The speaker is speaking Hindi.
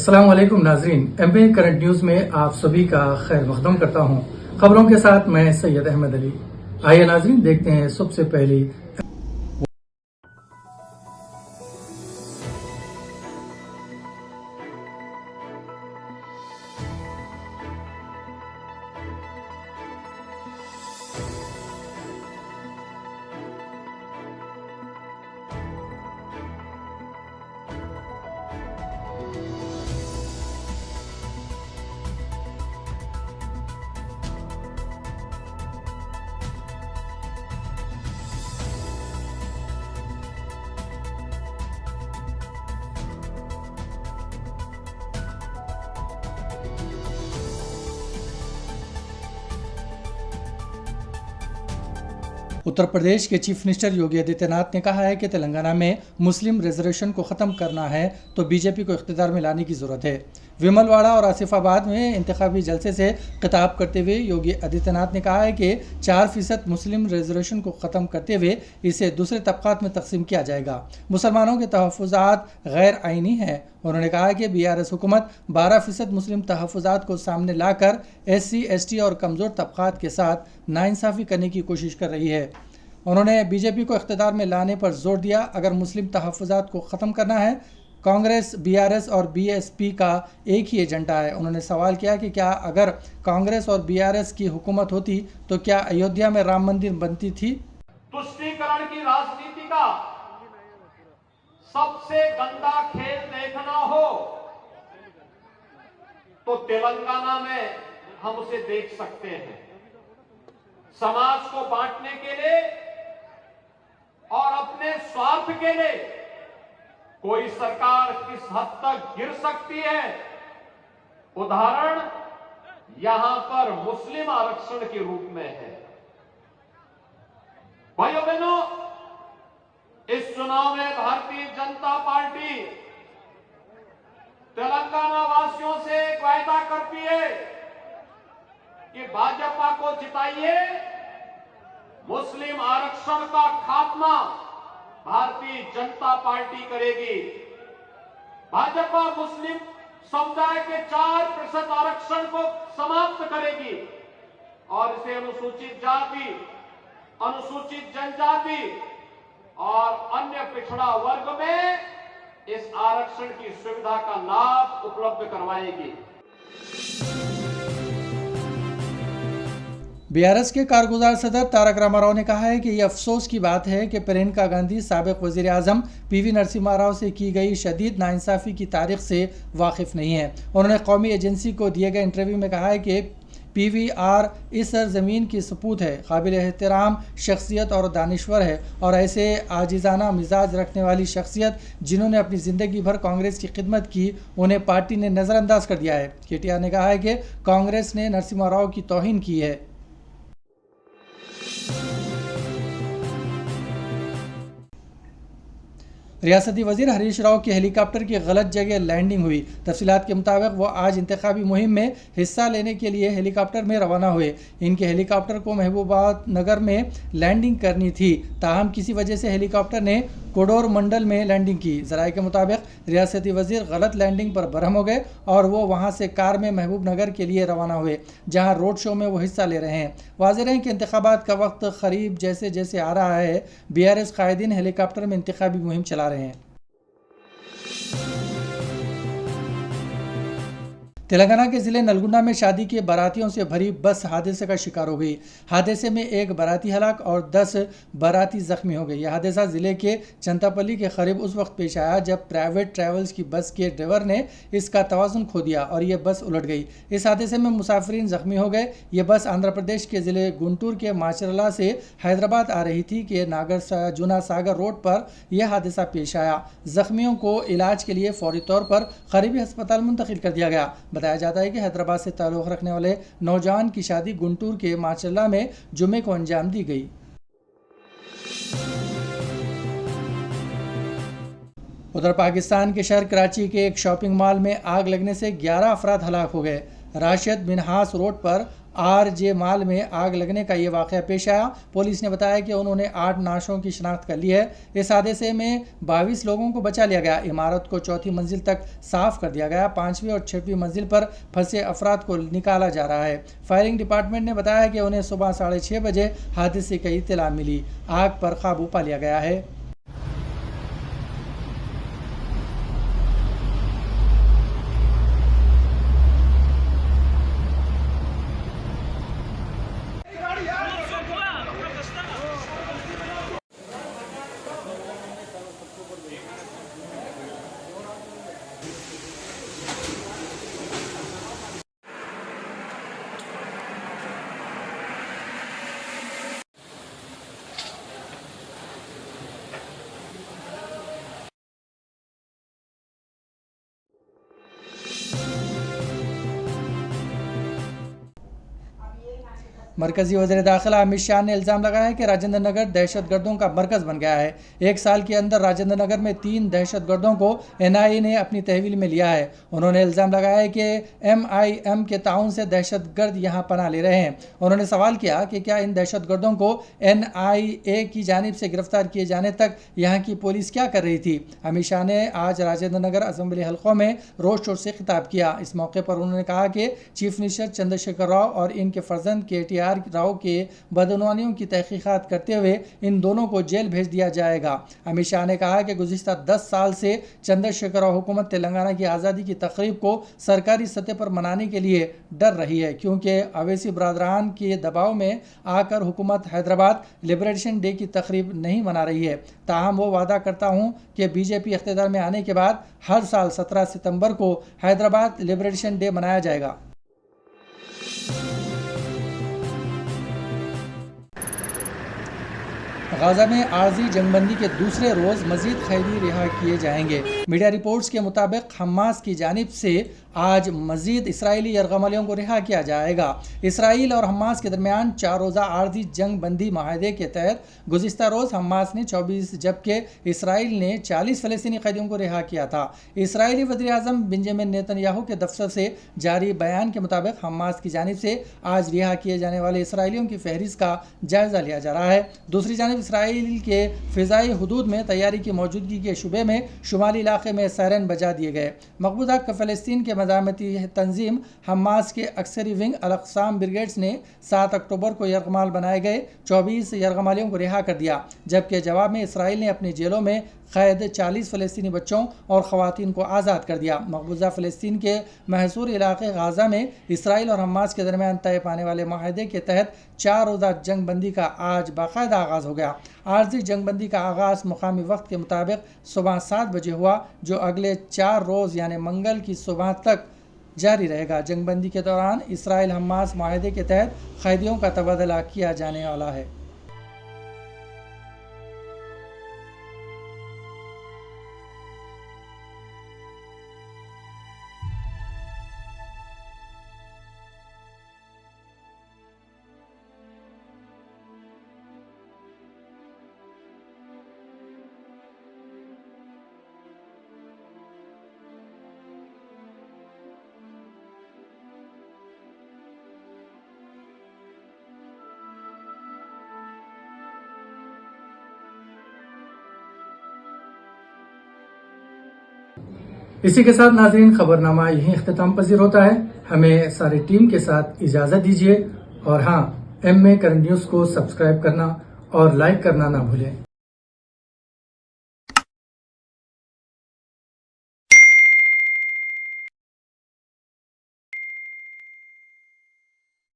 अस्सलाम वालेकुम नाजरीन, एमपी करंट न्यूज में आप सभी का खैर मकदम करता हूं। खबरों के साथ मैं सैयद अहमद अली। आइए नाजरीन, देखते हैं सबसे पहले उत्तर प्रदेश के चीफ मिनिस्टर योगी आदित्यनाथ ने कहा है कि तेलंगाना में मुस्लिम रिजर्वेशन को ख़त्म करना है तो बीजेपी को इख्तियार में लाने की ज़रूरत है। विमलवाड़ा और आसिफाबाद में इंतखाबी जलसे से खिताब करते हुए योगी आदित्यनाथ ने कहा है कि 4% मुस्लिम रिजर्वेशन को ख़त्म करते हुए इसे दूसरे तबक़ात में तकसीम किया जाएगा। मुसलमानों के तहफ़्फ़ुज़ात गैर आइनी हैं। उन्होंने कहा कि BRS हुकूमत 12% मुस्लिम तहफ़्फ़ुज़ात को सामने लाकर SC, ST और कमज़ोर तबक़ात के साथ नाइंसाफ़ी करने की कोशिश कर रही है। उन्होंने बीजेपी को इख्तियार में लाने पर जोर दिया। अगर मुस्लिम तहफ़्फ़ुज़ात को ख़त्म करना है, कांग्रेस, BRS और BSP का एक ही एजेंडा है। उन्होंने सवाल किया कि क्या अगर कांग्रेस और BRS की हुकूमत होती तो क्या अयोध्या में राम मंदिर बनती थी? तुष्टीकरण की राजनीति का सबसे गंदा खेल देखना हो तो तेलंगाना में हम उसे देख सकते हैं। समाज को बांटने के लिए और अपने स्वार्थ के लिए कोई सरकार किस हद तक गिर सकती है, उदाहरण यहां पर मुस्लिम आरक्षण के रूप में है। भाइयों बहनों, इस चुनाव में भारतीय जनता पार्टी तेलंगाना वासियों से एक वायदा करती है कि भाजपा को जिताइए, मुस्लिम आरक्षण का खात्मा भारतीय जनता पार्टी करेगी। भाजपा मुस्लिम समुदाय के 4% आरक्षण को समाप्त करेगी और इसे अनुसूचित जाति, अनुसूचित जनजाति और अन्य पिछड़ा वर्ग में इस आरक्षण की सुविधा का लाभ उपलब्ध करवाएगी। BRS के कारगुजार सदर तारक रामाराव ने कहा है कि यह अफसोस की बात है कि प्रियंका गांधी साबिक वज़ीर आज़म PV नरसिम्हा राव से की गई शदीद नाइंसाफ़ी की तारीख से वाकिफ़ नहीं है। उन्होंने कौमी एजेंसी को दिए गए इंटरव्यू में कहा है कि PVR इस सरजमीन की सपूत है, काबिल एहतराम शख्सियत और दानिश्वर है और ऐसे आजिज़ाना मिजाज रखने वाली शख्सियत जिन्होंने अपनी ज़िंदगी भर कांग्रेस की खिदमत की, उन्हें पार्टी ने नज़रअंदाज कर दिया है। KTR ने कहा है कि कांग्रेस ने नरसिम्हा राव की तौहीन की है। रियासती वजीर हरीश राव की हेलीकॉप्टर की गलत जगह लैंडिंग हुई। तफसीलात के मुताबिक वो आज इंतखाबी मुहिम में हिस्सा लेने के लिए हेलीकॉप्टर में रवाना हुए। इनके हेलीकॉप्टर को महबूबाबाद नगर में लैंडिंग करनी थी, ताहम किसी वजह से हेलीकॉप्टर ने कोडोर मंडल में लैंडिंग की। ज़राए के मुताबिक रियासती वजीर गलत लैंडिंग पर बरहम हो गए और वो वहाँ से कार में महबूब नगर के लिए रवाना हुए, जहाँ रोड शो में वो हिस्सा ले रहे हैं। वाज़ेह है कि इंतखाबात का वक्त करीब जैसे जैसे आ रहा है, BRS कायदीन हेलीकॉप्टर में इंतखाबी मुहिम चला रहे हैं। तेलंगाना के ज़िले नलगुंडा में शादी के बारातियों से भरी बस हादसे का शिकार हो गई। हादसे में एक बाराती हलाक और 10 बाराती जख्मी हो गए। यह हादसा ज़िले के चंतापल्ली के करीब उस वक्त पेश आया जब प्राइवेट ट्रैवल्स की बस के ड्राइवर ने इसका तवाज़ुन खो दिया और यह बस उलट गई। इस हादसे में मुसाफिरीन जख्मी हो गए। यह बस आंध्र प्रदेश के ज़िले गुंटूर के माचरला से हैदराबाद आ रही थी कि नागार्जुना सागर रोड पर यह हादसा पेश आया। जख्मियों को इलाज के लिए फौरी तौर पर करीबी अस्पताल मुंतकिल कर दिया गया। बताया जाता है कि हैदराबाद से ताल्लुक़ रखने वाले नौजवान की शादी गुंटूर के माचरला में जुमे को अंजाम दी गई। उधर पाकिस्तान के शहर कराची के एक शॉपिंग मॉल में आग लगने से 11 अफराद हलाक हो गए। राशिद मिनहास रोड पर RJ माल में आग लगने का ये वाक़या पेश आया। पुलिस ने बताया कि उन्होंने 8 नाशों की शिनाख्त कर ली है। इस हादसे में 22 लोगों को बचा लिया गया। इमारत को चौथी मंजिल तक साफ कर दिया गया। 5वीं और 6वीं मंजिल पर फंसे अफराद को निकाला जा रहा है। फायरिंग डिपार्टमेंट ने बताया कि उन्हें सुबह 6:30 बजे हादसे की इत्तला मिली। आग पर काबू पा लिया गया है। मरकजी वज़ीर दाखिला अमित शाह ने इल्ज़ाम लगाया कि राजेंद्र नगर दहशतगर्दों का मरकज़ बन गया है। एक साल के अंदर राजेंद्र नगर में 3 दहशतगर्दों को NIA ने अपनी तहवील में लिया है। उन्होंने इल्ज़ाम लगाया कि MIM के ताउन से दहशतगर्द यहाँ पनाह ले रहे हैं। उन्होंने सवाल किया कि क्या इन दहशतगर्दों को NIA की जानिब से गिरफ्तार किए जाने तक यहाँ की पुलिस क्या कर रही थी। अमित शाह ने आज राजेंद्र नगर असम्बली हल्कों में रोड शो से खिताब किया। इस मौके पर उन्होंने कहा कि चीफ मिनिस्टर चंद्रशेखर राव और इनके फर्जंद KTR राव के बदनवानियों की तहकीकात करते हुए इन दोनों को जेल भेज दिया जाएगा। अमित शाह ने कहा कि गुज़िश्ता 10 साल से चंद्रशेखर राव हुकूमत तेलंगाना की आज़ादी की तकरीब को सरकारी सतह पर मनाने के लिए डर रही है, क्योंकि अवैसी बरादरान के दबाव में आकर हुकूमत हैदराबाद लिबरेशन डे की तकरीब नहीं मना रही है। ताहम वो वादा करता हूँ कि BJP इख्तियार में आने के बाद हर साल 17 सितंबर को हैदराबाद लिबरेशन डे मनाया जाएगा। गाज़ा में आर्जी जंगबंदी के दूसरे रोज़ मज़ीद कैदी रिहा किए जाएंगे। मीडिया रिपोर्ट्स के मुताबिक हमास की जानिब से आज मज़ीद इसराइली यरगमलियों को रिहा किया जाएगा। इसराइल और हमास के दरमियान 4 रोज़ा आर्जी जंग बंदी माहदे के तहत गुज़िश्ता रोज़ हमास ने 24 जबकि इसराइल ने 40 फ़लस्तीनी कैदियों को रिहा किया था। इसराइली वज़ीर आज़म बेंजामिन नेतन्याहू के दफ्तर से जारी बयान के मुताबिक हमास की जानिब से आज रिहा किए जाने वाले इसराइलियों की फहरिस्त का जायज़ा लिया जा रहा है। दूसरी जानिब इसराइल के फ़िज़ाई हुदूद में तैयारी की मौजूदगी के शुबे में शुमाली इलाके में सायरन बजा दिए गए। मकबूजा फ़लस्तीन के मज़ामती तंजीम हमास के अक्सरी विंग अल-अक़साम ब्रिगेड्स ने 7 अक्टूबर को यरगमाल बनाए गए 24 यरगमालियों को रिहा कर दिया, जबकि जवाब में इसराइल ने अपनी जेलों में कैद 40 फ़लस्तीनी बच्चों और ख़वातीन को आज़ाद कर दिया। मकबूजा फ़लस्तीन के महसूर इलाके गाज़ा में इसराइल और हमास के दरमियान तय पाने वाले माहदे के तहत 4 रोज़ा जंग बंदी का आज बाकायदा आगाज़ हो गया। आर्जी जंग बंदी का आगाज़ मुकामी वक्त के मुताबिक सुबह 7 बजे हुआ, जो अगले 4 रोज़ यानी मंगल की सुबह तक जारी रहेगा। जंग बंदी के दौरान इसराइल हमास माहदे के तहत कैदियों का तबादला किया जाने वाला है। इसी के साथ नाज़रीन खबरनामा यहीं इख्तिताम पजीर होता है। हमें सारी टीम के साथ इजाज़त दीजिए और हाँ, MA करंट न्यूज़ को सब्सक्राइब करना और लाइक करना ना भूलें।